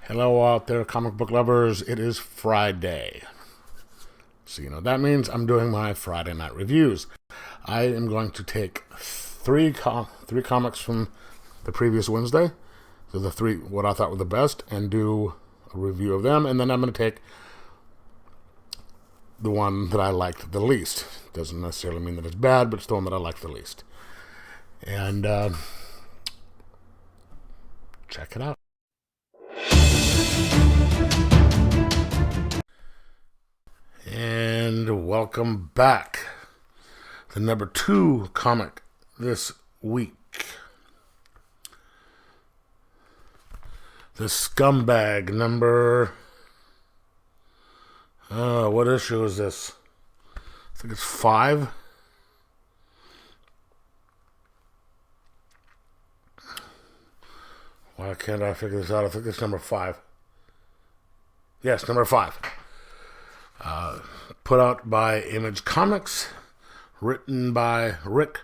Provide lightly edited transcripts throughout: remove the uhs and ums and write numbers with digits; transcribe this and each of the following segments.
Hello out there, comic book lovers. It is Friday. So you know what that means. I'm doing my Friday night reviews. I am going to take three comics from the previous Wednesday, so the three what I thought were the best, and do a review of them. And then I'm going to take the one that I liked the least. Doesn't necessarily mean that it's bad, but it's the one that I liked the least. And check it out. And welcome back. The number 2 comic this week. The Scumbag number... what issue is this? I think it's 5. Why can't I figure this out? I think it's number 5. Yes, number 5. Put out by Image Comics, written by Rick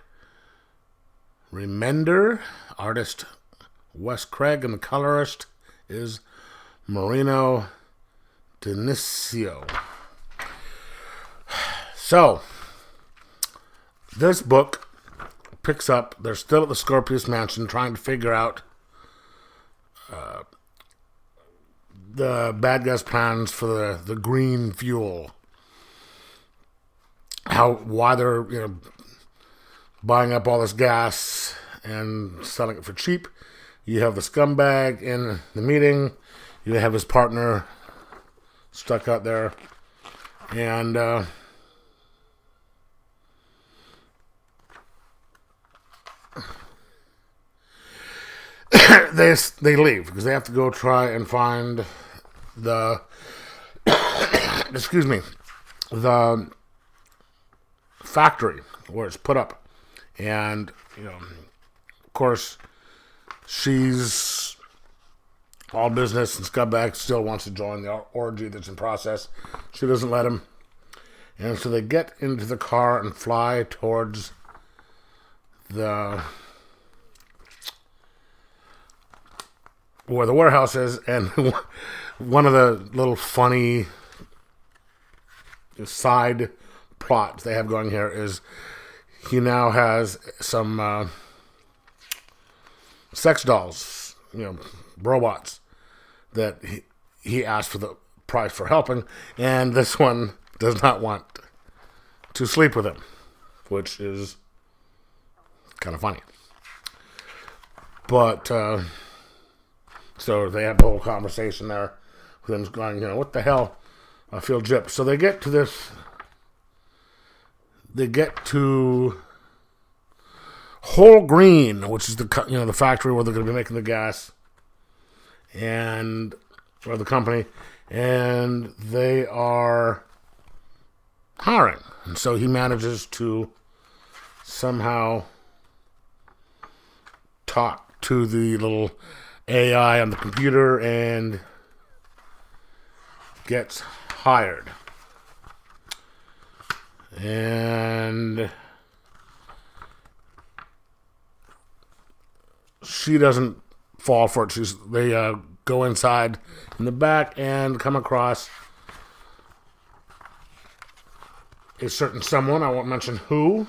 Remender, artist Wes Craig, and the colorist is Marino Dionisio. So, this book picks up, they're still at the Scorpius Mansion trying to figure out the bad guys' plans for the green fuel. Why they're buying up all this gas and selling it for cheap. You have the Scumbag in the meeting. You have his partner stuck out there, and they leave because they have to go try and find the the factory where it's put up. And of course, she's all business, and Scumbag still wants to join the orgy that's in process. She doesn't let him, and so they get into the car and fly towards where the warehouse is. And one of the little funny side plots they have going here is he now has some sex dolls, robots, that he asked for the price for helping, and this one does not want to sleep with him, which is kind of funny. But so they have the whole conversation there with him going, what the hell? I feel gypped. So they get to this. They get to Whole Green, which is the factory where they're going to be making the gas, or the company, and they are hiring. And so he manages to somehow talk to the little AI on the computer and gets hired. And she doesn't fall for it. They go inside in the back and come across a certain someone. I won't mention who,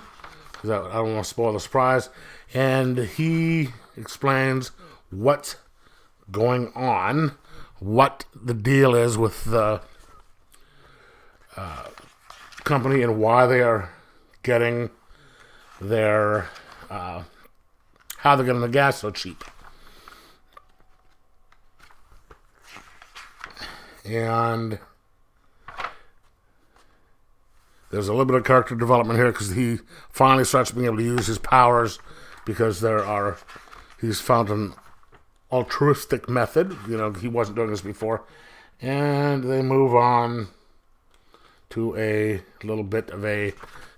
because I don't want to spoil the surprise. And he explains what's going on, what the deal is with the company, and why they are getting their how they're getting the gas so cheap. And there's a little bit of character development here because he finally starts being able to use his powers, because he's found an altruistic method. He wasn't doing this before. And they move on to a little bit of a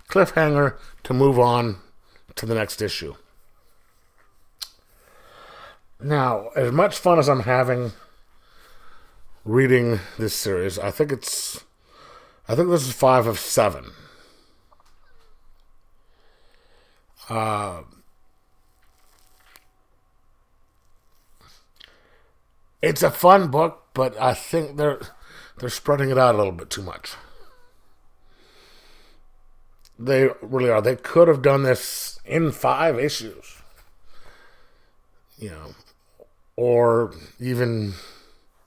cliffhanger to move on to the next issue. Now, as much fun as I'm having reading this series, I think this is 5 of 7. It's a fun book. but I think they're spreading it out a little bit too much. They really are. They could have done this in 5 issues, or even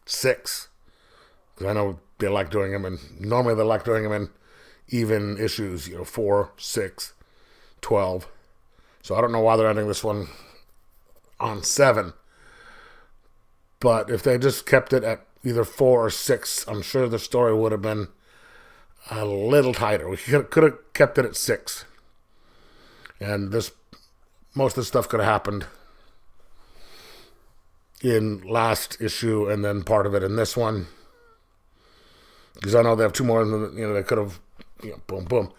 6. Because I know they like doing them, and normally they like doing them in even issues, 4, 6, 12. So I don't know why they're ending this one on 7. But if they just kept it at either 4 or 6, I'm sure the story would have been a little tighter. We could have kept it at 6. And most of the stuff could have happened in last issue and then part of it in this one. Because I know they have 2 more, and they could have, boom, boom.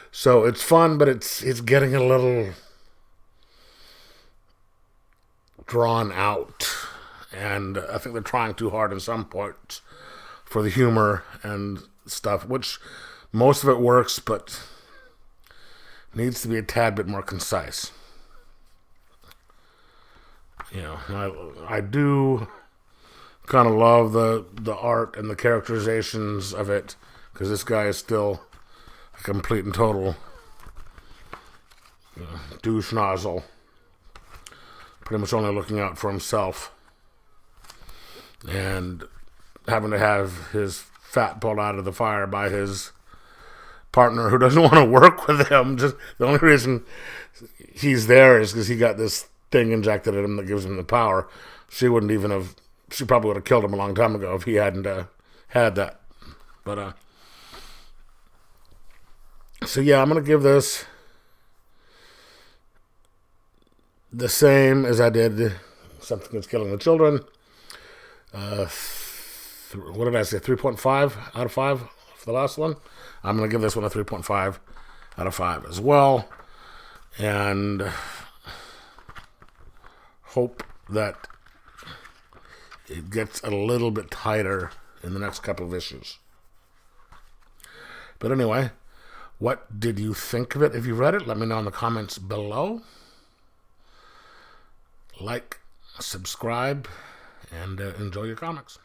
So it's fun, but it's getting a little drawn out. And I think they're trying too hard in some points for the humor and stuff, which most of it works, but needs to be a tad bit more concise. I do kind of love the art and the characterizations of it, because this guy is still a complete and total douche nozzle, pretty much only looking out for himself. And having to have his fat pulled out of the fire by his partner who doesn't want to work with him. Just the only reason he's there is because he got this thing injected at him that gives him the power. She probably would have killed him a long time ago if he hadn't had that. But so yeah, I'm gonna give this the same as I did Something That's Killing the Children. What did I say? 3.5 out of 5 for the last one. I'm going to give this one a 3.5 out of 5 as well. And hope that it gets a little bit tighter in the next couple of issues. But anyway, what did you think of it? If you read it, let me know in the comments below. Like, subscribe, and enjoy your comics.